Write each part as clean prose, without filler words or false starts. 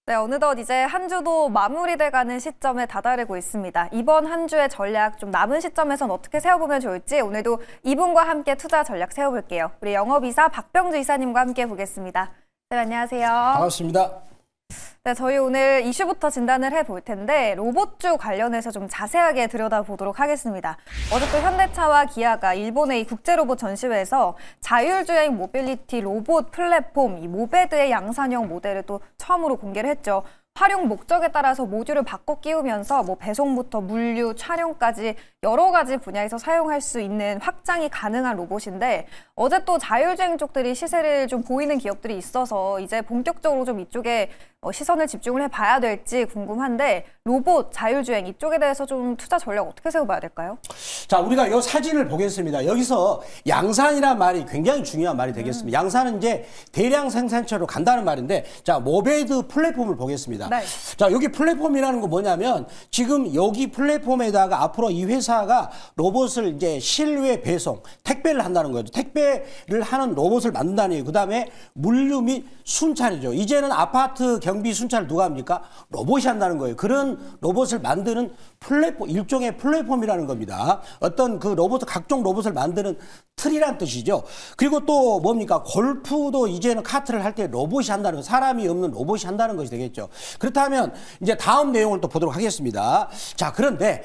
네, 어느덧 이제 한 주도 마무리돼가는 시점에 다다르고 있습니다. 이번 한 주의 전략 좀 남은 시점에선 어떻게 세워보면 좋을지 오늘도 이분과 함께 투자 전략 세워볼게요. 우리 영업이사 박병주 이사님과 함께 보겠습니다. 네, 안녕하세요. 반갑습니다. 네, 저희 오늘 이슈부터 진단을 해볼 텐데 로봇주 관련해서 좀 자세하게 들여다보도록 하겠습니다. 어제 또 현대차와 기아가 일본의 국제로봇 전시회에서 자율주행 모빌리티 로봇 플랫폼 이 모베드의 양산형 모델을 또 처음으로 공개를 했죠. 활용 목적에 따라서 모듈을 바꿔 끼우면서 배송부터 물류, 촬영까지 여러 가지 분야에서 사용할 수 있는 확장이 가능한 로봇인데 어제 또 자율주행 쪽들이 시세를 좀 보이는 기업들이 있어서 이제 본격적으로 좀 이쪽에 시선을 집중을 해봐야 될지 궁금한데 로봇, 자율주행 이쪽에 대해서 좀 투자 전략 어떻게 세워봐야 될까요? 자, 우리가 이 사진을 보겠습니다. 여기서 양산이란 말이 굉장히 중요한 말이 되겠습니다. 양산은 이제 대량 생산처로 간다는 말인데 자, 모베드 플랫폼을 보겠습니다. 네. 자, 여기 플랫폼이라는 건 뭐냐면 지금 여기 플랫폼에다가 앞으로 이 회사가 로봇을 이제 실외 배송, 택배를 한다는 거죠. 택배를 하는 로봇을 만든다는 얘기예요. 그다음에 물류 및 순찰이죠. 이제는 아파트 경비 순찰을 누가 합니까? 로봇이 한다는 거예요. 그런 로봇을 만드는 플랫폼, 일종의 플랫폼이라는 겁니다. 어떤 그 로봇, 각종 로봇을 만드는 틀이란 뜻이죠. 그리고 또 뭡니까? 골프도 이제는 카트를 할 때 로봇이 한다는 거, 사람이 없는 로봇이 한다는 것이 되겠죠. 그렇다면 이제 다음 내용을 또 보도록 하겠습니다. 자, 그런데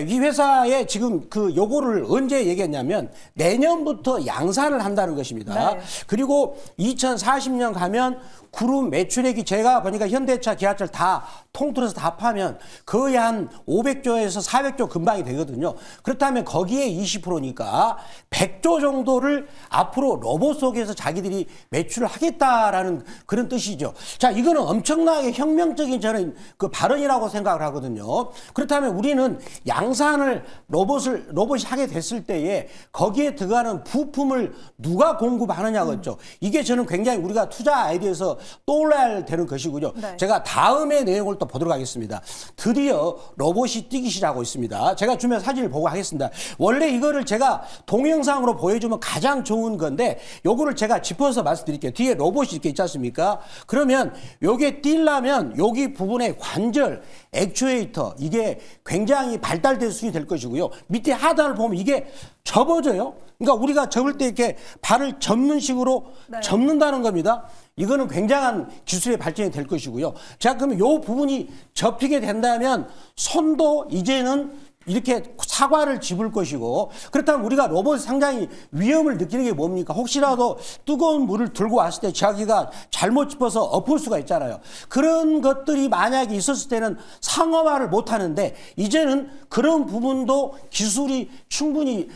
이 회사에 지금 그 요거를 언제 얘기했냐면 내년부터 양산을 한다는 것입니다. 네. 그리고 2040년 가면 그룹 매출액이 제가 보니까 현대차, 기아차 다 통틀어서 다 합하면 거의 한 500조에서 400조 근방이 되거든요. 그렇다면 거기에 20%니까 100조 정도를 앞으로 로봇 속에서 자기들이 매출을 하겠다라는 그런 뜻이죠. 자, 이거는 엄청나게 혁명적인 저는 그 발언이라고 생각을 하거든요. 그렇다면 우리는 양산을 로봇이 하게 됐을 때에 거기에 들어가는 부품을 누가 공급하느냐겠죠. 이게 저는 굉장히 우리가 투자 아이디어에서 떠올라야 되는 것이군요. 네. 제가 다음의 내용을 또 보도록 하겠습니다. 드디어 로봇이 뛰기 시작하고 있습니다. 제가 주면 사진을 보고 하겠습니다. 원래 이거를 제가 동영상으로 보여주면 가장 좋은 건데 요거를 제가 짚어서 말씀드릴게요. 뒤에 로봇이 이렇게 있지 않습니까? 그러면 요게 뛰려면 여기 부분에 관절, 액추에이터 이게 굉장히 발달된 수준이 될 것이고요. 밑에 하단을 보면 이게 접어져요. 그러니까 우리가 접을 때 이렇게 발을 접는 식으로 네. 접는다는 겁니다. 이거는 굉장한 기술의 발전이 될 것이고요. 자, 그러면 이 부분이 접히게 된다면 손도 이제는 이렇게 사과를 집을 것이고 그렇다면 우리가 로봇이 상당히 위험을 느끼는 게 뭡니까? 혹시라도 뜨거운 물을 들고 왔을 때 자기가 잘못 짚어서 엎을 수가 있잖아요. 그런 것들이 만약에 있었을 때는 상업화를 못 하는데 이제는 그런 부분도 기술이 충분히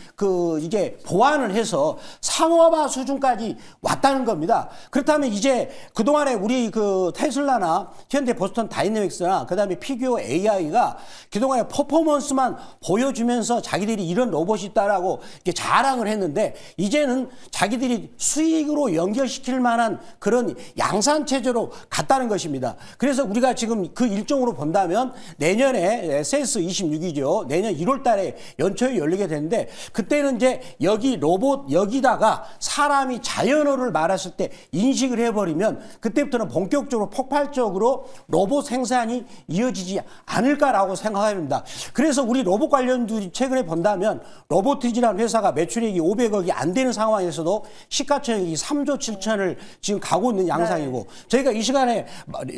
이게 보완을 해서 상업화 수준까지 왔다는 겁니다. 그렇다면 이제 그동안에 우리 테슬라나 현대 보스턴 다이내믹스나 그다음에 피규어 AI가 그동안에 퍼포먼스만 보여주면서 자기들이 이런 로봇이 있다라고 이렇게 자랑을 했는데 이제는 자기들이 수익으로 연결시킬 만한 그런 양산 체제로 갔다는 것입니다. 그래서 우리가 지금 그 일정으로 본다면 내년에 세스 26이죠. 내년 1월 달에 연초에 열리게 되는데 그때는 이제 여기 로봇 여기다가 사람이 자연어를 말했을 때 인식을 해버리면 그때부터는 본격적으로 폭발적으로 로봇 생산이 이어지지 않을까라고 생각합니다. 그래서 우리 로봇 관련주들이 최근에 본다면 로보티지라는 회사가 매출액이 500억이 안 되는 상황에서도 시가총액이 3조 7천을 지금 가고 있는 양상이고 네. 저희가 이 시간에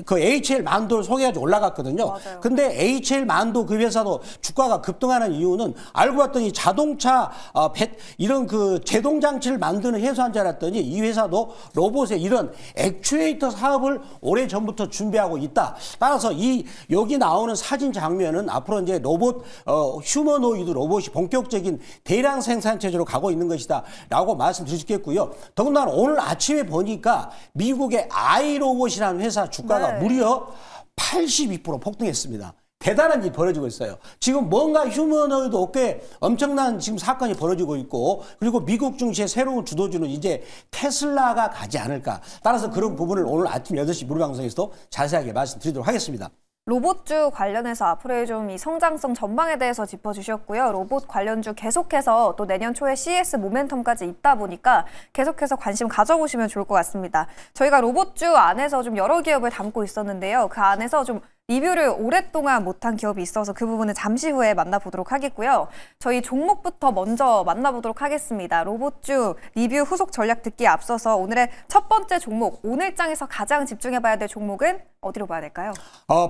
그 HL 만도를 소개해가지고 올라갔거든요. 맞아요. 근데 HL 만도 그 회사도 주가가 급등하는 이유는 알고 봤더니 자동차 이런 제동 장치를 만드는 회사인 줄 알았더니 이 회사도 로봇의 이런 액추에이터 사업을 오래전부터 준비하고 있다. 따라서 여기 나오는 사진 장면은 앞으로 이제 로봇 휴머노이드 로봇이 본격적인 대량 생산 체제로 가고 있는 것이다 라고 말씀드릴 수 있겠고요. 더군다나 오늘 아침에 보니까 미국의 아이로봇이라는 회사 주가가 네. 무려 82% 폭등했습니다. 대단한 일이 벌어지고 있어요. 지금 뭔가 휴머노이드 업계에 엄청난 지금 사건이 벌어지고 있고 그리고 미국 증시의 새로운 주도주는 이제 테슬라가 가지 않을까. 따라서 그런 부분을 오늘 아침 8시 무료방송에서도 자세하게 말씀드리도록 하겠습니다. 로봇주 관련해서 앞으로의 좀 이 성장성 전망에 대해서 짚어주셨고요. 로봇 관련주 계속해서 또 내년 초에 CES 모멘텀까지 있다 보니까 계속해서 관심 가져보시면 좋을 것 같습니다. 저희가 로봇주 안에서 좀 여러 기업을 담고 있었는데요. 그 안에서 좀 리뷰를 오랫동안 못한 기업이 있어서 그 부분은 잠시 후에 만나보도록 하겠고요. 저희 종목부터 먼저 만나보도록 하겠습니다. 로봇주 리뷰 후속 전략 듣기에 앞서서 오늘의 첫 번째 종목, 오늘장에서 가장 집중해봐야 될 종목은 어디로 봐야 될까요?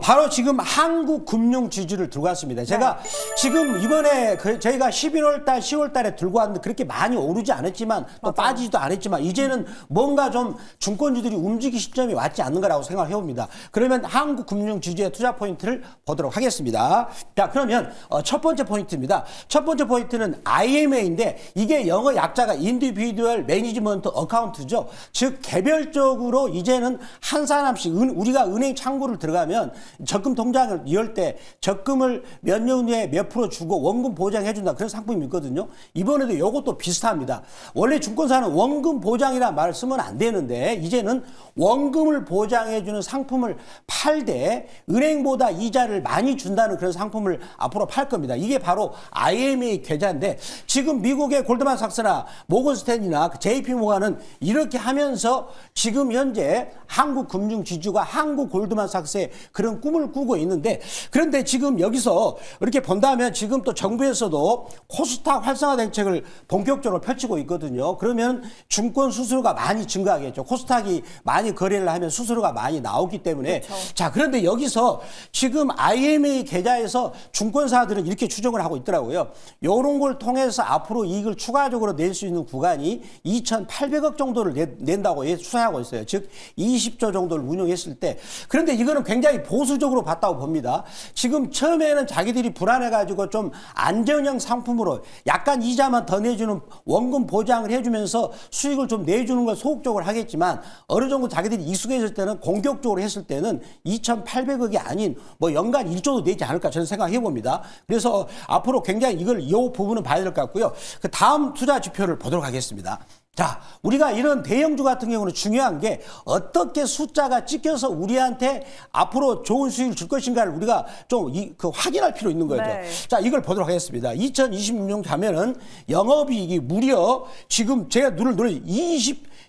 바로 지금 한국금융지주를 들고 왔습니다. 제가 지금 이번에 저희가 11월 달, 10월 달에 들고 왔는데 그렇게 많이 오르지 않았지만 또 빠지지도 않았지만 이제는 뭔가 좀 증권주들이 움직일 시점이 왔지 않는가라고 생각을 해봅니다. 그러면 한국금융지주의 투자 포인트를 보도록 하겠습니다. 자, 그러면 첫 번째 포인트입니다. 첫 번째 포인트는 IMA인데 이게 영어 약자가 Individual Management Account죠. 즉 개별적으로 이제는 한 사람씩 우리가 은행 창구를 들어가면 적금 통장을 열 때 적금을 몇 년 후에 몇 프로 주고 원금 보장해준다 그런 상품이 있거든요. 이번에도 이것도 비슷합니다. 원래 증권사는 원금 보장이라는 말을 쓰면 안 되는데 이제는 원금을 보장해주는 상품을 팔 때 은행보다 이자를 많이 준다는 그런 상품을 앞으로 팔 겁니다. 이게 바로 IMA 계좌인데 지금 미국의 골드만삭스나 모건스탠리나 JP모간은 이렇게 하면서 지금 현재 한국금융지주가 한국 골드만삭스의 그런 꿈을 꾸고 있는데 그런데 지금 여기서 이렇게 본다면 지금 또 정부에서도 코스닥 활성화 정책을 본격적으로 펼치고 있거든요. 그러면 증권 수수료가 많이 증가하겠죠. 코스닥이 많이 거래를 하면 수수료가 많이 나오기 때문에 그렇죠. 자, 그런데 여기서 지금 IMA 계좌에서 증권사들은 이렇게 추정을 하고 있더라고요. 이런 걸 통해서 앞으로 이익을 추가적으로 낼 수 있는 구간이 2,800억 정도를 낸다고 추산하고 있어요. 즉 20조 정도를 운용했을 때. 그런데 이거는 굉장히 보수적으로 봤다고 봅니다. 지금 처음에는 자기들이 불안해가지고 좀 안전형 상품으로 약간 이자만 더 내주는 원금 보장을 해주면서 수익을 좀 내주는 걸 소극적으로 하겠지만 어느 정도 자기들이 익숙해질 때는 공격적으로 했을 때는 2,800억이 아닌 뭐 연간 1조도 내지 않을까 저는 생각해 봅니다. 그래서 앞으로 굉장히 이 부분은 봐야 될 것 같고요. 그 다음 투자 지표를 보도록 하겠습니다. 자, 우리가 이런 대형주 같은 경우는 중요한 게 어떻게 숫자가 찍혀서 우리한테 앞으로 좋은 수익을 줄 것인가를 우리가 좀 확인할 필요 있는 거죠. 네. 자, 이걸 보도록 하겠습니다. 2026년 가면은 영업이익이 무려 지금 제가 누를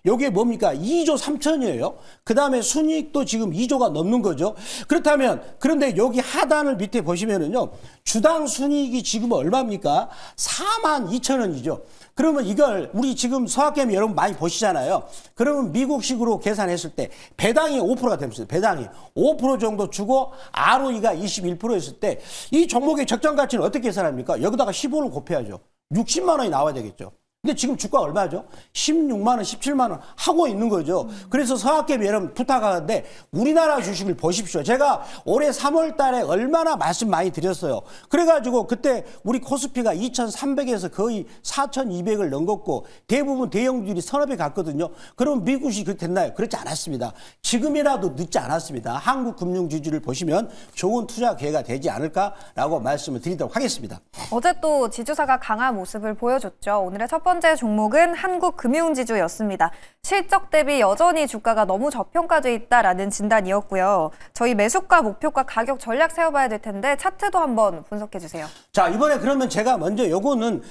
요게 뭡니까? 2조 3천이에요. 그 다음에 순이익도 지금 2조가 넘는 거죠. 그렇다면, 그런데 여기 하단을 밑에 보시면은요, 주당 순이익이 지금 얼마입니까? 42,000원이죠. 그러면 이걸 우리 지금 서학개미 여러분 많이 보시잖아요. 그러면 미국식으로 계산했을 때 배당이 5%가 됩니다. 배당이 5% 정도 주고 ROE가 21%였을 때 이 종목의 적정 가치는 어떻게 계산합니까? 여기다가 15를 곱해야죠. 60만 원이 나와야 되겠죠. 근데 지금 주가 얼마죠? 16만 원, 17만 원 하고 있는 거죠. 그래서 서학개미 여러분 부탁하는데 우리나라 주식을 보십시오. 제가 올해 3월 달에 얼마나 말씀 많이 드렸어요. 그래가지고 그때 우리 코스피가 2,300에서 거의 4,200을 넘겼고 대부분 대형주들이 서너 배 갔거든요. 그럼 미국이 그렇게 됐나요? 그렇지 않았습니다. 지금이라도 늦지 않았습니다. 한국 금융지주를 보시면 좋은 투자 기회가 되지 않을까라고 말씀을 드리도록 하겠습니다. 어제 또 지주사가 강한 모습을 보여줬죠. 오늘의 첫 번째 종목은 한국금융지주였습니다. 실적 대비 여전히 주가가 너무 저평가돼 있다라는 진단이었고요. 저희 매수가, 목표가, 가격 전략 세워봐야 될 텐데 차트도 한번 분석해 주세요. 자, 이번에 그러면 제가 먼저 요거는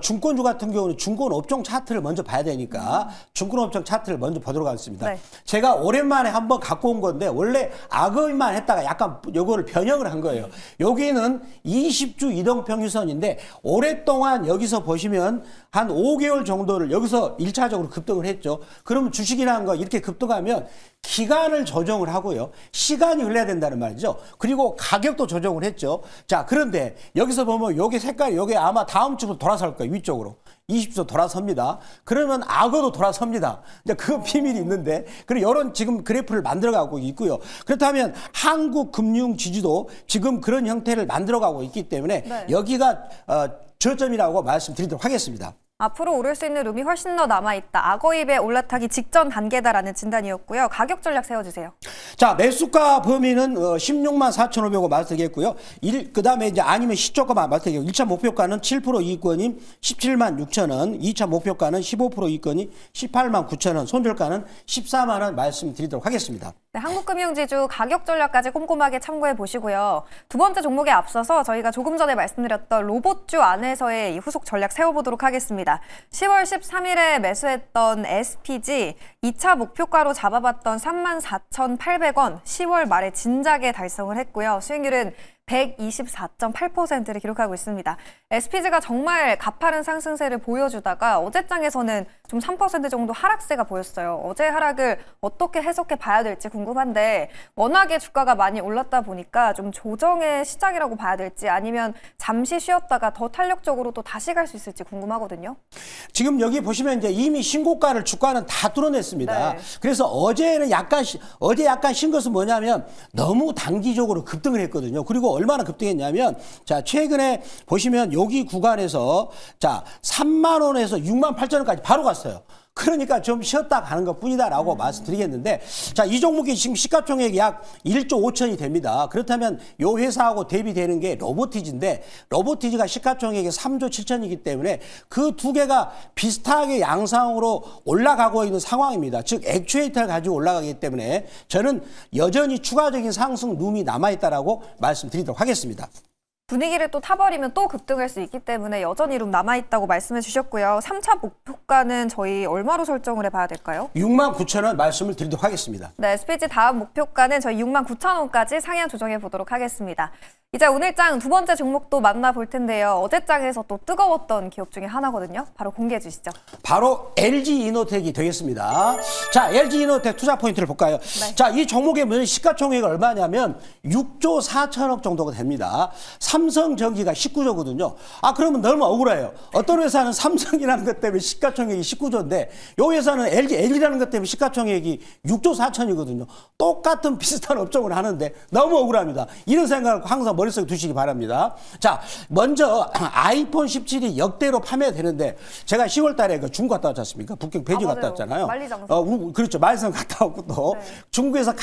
증권주 같은 경우는 증권업종 차트를 먼저 봐야 되니까 증권업종 차트를 먼저 보도록 하겠습니다. 네. 제가 오랜만에 한번 갖고 온 건데 원래 악의만 했다가 약간 요거를 변형을 한 거예요. 여기는 20주 이동평균선인데 오랫동안 여기서 보시면 한 5개월 정도를 여기서 1차적으로 급등을 했죠. 그러면 주식이라는 거 이렇게 급등하면 기간을 조정을 하고요. 시간이 흘러야 된다는 말이죠. 그리고 가격도 조정을 했죠. 자, 그런데 여기서 보면 요게 색깔이 요게 아마 다음 주부터 돌아설 거예요. 위쪽으로. 20주 돌아섭니다. 그러면 악어도 돌아섭니다. 이제 그 비밀이 있는데, 그리고 이런 지금 그래프를 만들어가고 있고요. 그렇다면 한국금융지주도 지금 그런 형태를 만들어가고 있기 때문에 네. 여기가 저점이라고 말씀드리도록 하겠습니다. 앞으로 오를 수 있는 룸이 훨씬 더 남아있다. 악어입에 올라타기 직전 단계다라는 진단이었고요. 가격 전략 세워주세요. 자, 매수가 범위는 16만 4,500원 말씀드리겠고요. 그 다음에 이제 아니면 시초가만 말씀드리겠고요. 1차 목표가는 7% 이익권이 17만 6천 원, 2차 목표가는 15% 이익권이 18만 9천 원, 손절가는 14만 원 말씀드리도록 하겠습니다. 네, 한국금융지주 가격 전략까지 꼼꼼하게 참고해 보시고요. 두 번째 종목에 앞서서 저희가 조금 전에 말씀드렸던 로봇주 안에서의 이 후속 전략 세워보도록 하겠습니다. 10월 13일에 매수했던 SPG 2차 목표가로 잡아봤던 34,800원 10월 말에 진작에 달성을 했고요. 수익률은 124.8%를 기록하고 있습니다. SPG가 정말 가파른 상승세를 보여주다가 어제장에서는 좀 3% 정도 하락세가 보였어요. 어제 하락을 어떻게 해석해 봐야 될지 궁금한데 워낙에 주가가 많이 올랐다 보니까 좀 조정의 시작이라고 봐야 될지 아니면 잠시 쉬었다가 더 탄력적으로 또 다시 갈 수 있을지 궁금하거든요. 지금 여기 보시면 이제 이미 신고가를 주가는 다 뚫어냈습니다. 네. 그래서 어제 약간 쉰 것은 뭐냐면 너무 단기적으로 급등을 했거든요. 그리고 얼마나 급등했냐면 자 최근에 보시면 여기 구간에서 자 3만 원에서 6만 8천 원까지 바로 갔어요. 그러니까 좀 쉬었다 가는 것 뿐이다라고 말씀드리겠는데 자, 이 종목이 지금 시가총액이 약 1조 5천이 됩니다. 그렇다면 이 회사하고 대비되는 게 로보티즈인데 로보티즈가 시가총액이 3조 7천이기 때문에 그 두 개가 비슷하게 양상으로 올라가고 있는 상황입니다. 즉 액추에이터를 가지고 올라가기 때문에 저는 여전히 추가적인 상승 룸이 남아있다라고 말씀드리도록 하겠습니다. 분위기를 또 타버리면 또 급등할 수 있기 때문에 여전히 룸 남아있다고 말씀해 주셨고요. 3차 목표가는 저희 얼마로 설정을 해봐야 될까요? 6만 9천 원 말씀을 드리도록 하겠습니다. 네, SPG 다음 목표가는 저희 6만 9천 원까지 상향 조정해 보도록 하겠습니다. 이제 오늘장 두 번째 종목도 만나볼 텐데요. 어제장에서 또 뜨거웠던 기업 중에 하나거든요. 바로 공개해 주시죠. 바로 LG이노텍이 되겠습니다. 자, LG이노텍 투자 포인트를 볼까요? 네. 자, 이 종목의 시가총액이 얼마냐면 6조 4천억 정도가 됩니다. 삼성전기가 19조거든요. 아, 그러면 너무 억울해요. 어떤 회사는 삼성이라는 것 때문에 시가총액이 19조인데 이 회사는 LG라는 것 때문에 시가총액이 6조 4천이거든요. 똑같은 비슷한 업종을 하는데 너무 억울합니다. 이런 생각을 항상 머릿속에 두시기 바랍니다. 자, 먼저 아이폰 17이 역대로 판매되는데 제가 10월 달에 그 중국 갔다 왔지 않습니까? 북경 베이징 갔다 왔잖아요. 만리장성. 그렇죠. 말씀 갔다 왔고 또 네. 중국에서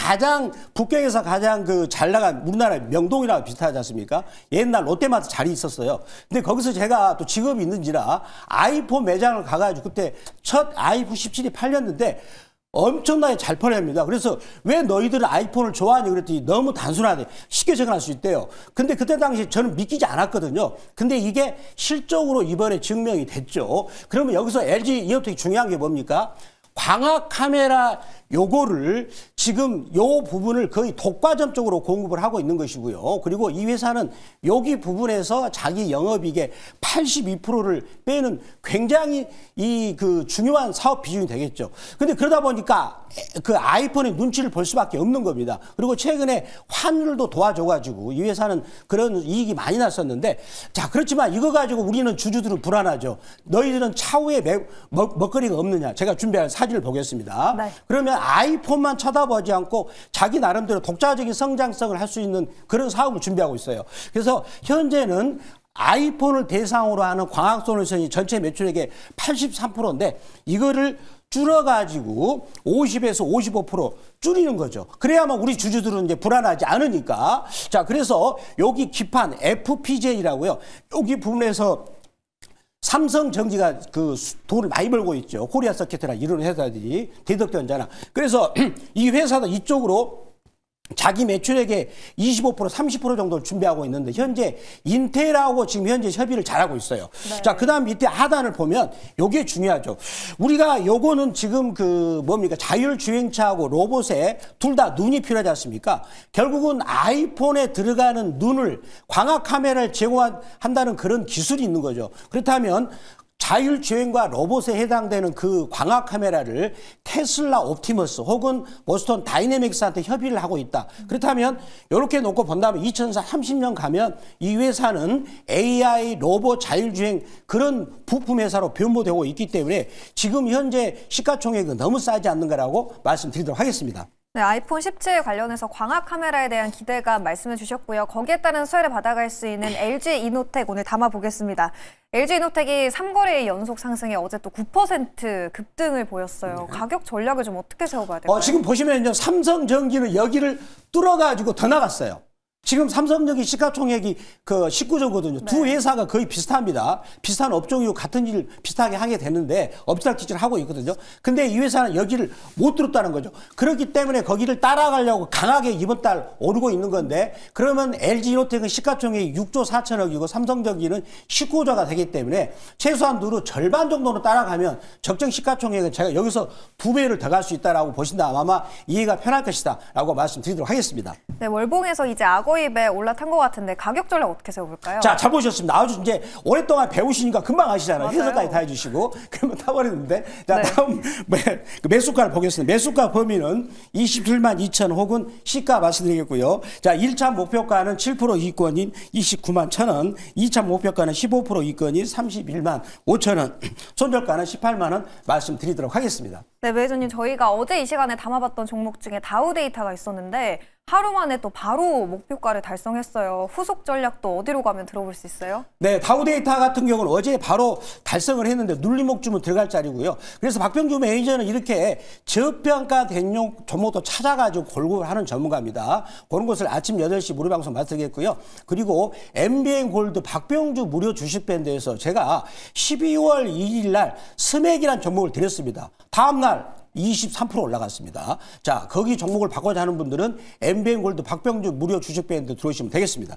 북경에서 가장 그 잘 나간 우리나라 명동이랑 비슷하지 않습니까? 옛날 롯데마트 자리 있었어요. 근데 거기서 제가 또 직업이 있는지라 아이폰 매장을 가가지고 그때 첫 아이폰 17이 팔렸는데 엄청나게 잘 팔립니다. 그래서 왜 너희들은 아이폰을 좋아하니 그랬더니 너무 단순하대. 쉽게 적용할 수 있대요. 근데 그때 당시 저는 믿기지 않았거든요. 근데 이게 실적으로 이번에 증명이 됐죠. 그러면 여기서 LG이노텍이 중요한 게 뭡니까? 광학 카메라 요거를 지금 요 부분을 거의 독과점적으로 공급을 하고 있는 것이고요. 그리고 이 회사는 여기 부분에서 자기 영업이익의 82%를 빼는 굉장히 이 그 중요한 사업 비중이 되겠죠. 근데 그러다 보니까 그 아이폰의 눈치를 볼 수밖에 없는 겁니다. 그리고 최근에 환율도 도와줘가지고 이 회사는 그런 이익이 많이 났었는데 자, 그렇지만 이거 가지고 우리는 주주들은 불안하죠. 너희들은 차후에 먹거리가 없느냐. 제가 준비한 사진을 보겠습니다. 네. 그러면 아이폰만 쳐다보지 않고 자기 나름대로 독자적인 성장성을 할 수 있는 그런 사업을 준비하고 있어요. 그래서 현재는 아이폰을 대상으로 하는 광학솔루션이 전체 매출액의 83%인데 이거를 줄여가지고 50에서 55% 줄이는 거죠. 그래야만 우리 주주들은 이제 불안하지 않으니까. 자, 그래서 여기 기판 FPJ라고요. 여기 부분에서 삼성전기가 그 돈을 많이 벌고 있죠. 코리아 서킷이나 이런 회사들이 대덕전자나. 그래서 이 회사도 이쪽으로 자기 매출액의 25%, 30% 정도를 준비하고 있는데 현재 인텔하고 지금 현재 협의를 잘하고 있어요. 네. 자, 그다음 밑에 하단을 보면 요게 중요하죠. 우리가 요거는 지금 그 뭡니까? 자율주행차하고 로봇에 둘 다 눈이 필요하지 않습니까? 결국은 아이폰에 들어가는 눈을 광학 카메라를 제공한다는 그런 기술이 있는 거죠. 그렇다면 자율주행과 로봇에 해당되는 그 광학 카메라를 테슬라 옵티머스 혹은 보스턴 다이내믹스한테 협의를 하고 있다. 그렇다면 이렇게 놓고 본다면 2030년 가면 이 회사는 AI, 로봇, 자율주행 그런 부품 회사로 변모되고 있기 때문에 지금 현재 시가총액은 너무 싸지 않는 거라고 말씀드리도록 하겠습니다. 네, 아이폰 17 관련해서 광학 카메라에 대한 기대감 말씀해 주셨고요. 거기에 따른 수혜를 받아갈 수 있는 LG이노텍 오늘 담아보겠습니다. LG이노텍이 3거래일 연속 상승에 어제 또 9% 급등을 보였어요. 네. 가격 전략을 좀 어떻게 세워봐야 될까요? 지금 보시면 삼성전기는 여기를 뚫어가지고 더 나갔어요. 지금 삼성전기 시가총액이 그 19조거든요. 네. 두 회사가 거의 비슷합니다. 비슷한 업종이고 같은 일 비슷하게 하게 됐는데 엎치락뒤치락 하고 있거든요. 근데 이 회사는 여기를 못 들었다는 거죠. 그렇기 때문에 거기를 따라가려고 강하게 이번 달 오르고 있는 건데 그러면 LG이노텍은 시가총액이 6조 4천억이고 삼성전기는 19조가 되기 때문에 최소한 누로 절반 정도로 따라가면 적정 시가총액은 제가 여기서 2배를 더 갈 수 있다라고 보신다면 아마 이해가 편할 것이다 라고 말씀드리도록 하겠습니다. 네, 월봉에서 이제 악어입에 올라탄 것 같은데 가격 전략 어떻게 세워볼까요? 자, 잘 보셨습니다. 아주 이제 오랫동안 배우시니까 금방 아시잖아요. 맞아요. 해석까지 다 해주시고 그러면 타버리는데 자, 네. 다음 매수가를 보겠습니다. 매수가 범위는 27만 2천 혹은 시가 말씀드리겠고요. 자, 1차 목표가는 7% 이익권인 29만 1천 원, 2차 목표가는 15% 이익권인 31만 5천 원, 손절가는 18만 원 말씀드리도록 하겠습니다. 네, 매니저님 저희가 어제 이 시간에 담아봤던 종목 중에 다우데이터가 있었는데 하루 만에 또 바로 목표가를 달성했어요. 후속 전략도 어디로 가면 들어볼 수 있어요? 네, 다우데이터 같은 경우는 어제 바로 달성을 했는데 눌림목 주면 들어갈 자리고요. 그래서 박병주 매니저는 이렇게 저평가된 종목도 찾아가지고 골고루 하는 전문가입니다. 그런 것을 아침 8시 무료 방송 말씀드리겠고요. 그리고 MBN 골드 박병주 무료 주식밴드에서 제가 12월 2일 날 스맥이라는 종목을 드렸습니다. 다음 날 23% 올라갔습니다. 자, 거기 종목을 바꿔자 하는 분들은 MBN 골드 박병주 무료 주식밴드 들어오시면 되겠습니다.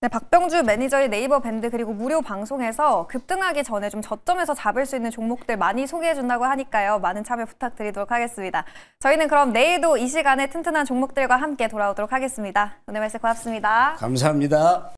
네, 박병주 매니저의 네이버 밴드 그리고 무료 방송에서 급등하기 전에 좀 저점에서 잡을 수 있는 종목들 많이 소개해준다고 하니까요. 많은 참여 부탁드리도록 하겠습니다. 저희는 그럼 내일도 이 시간에 튼튼한 종목들과 함께 돌아오도록 하겠습니다. 오늘 말씀 고맙습니다. 감사합니다.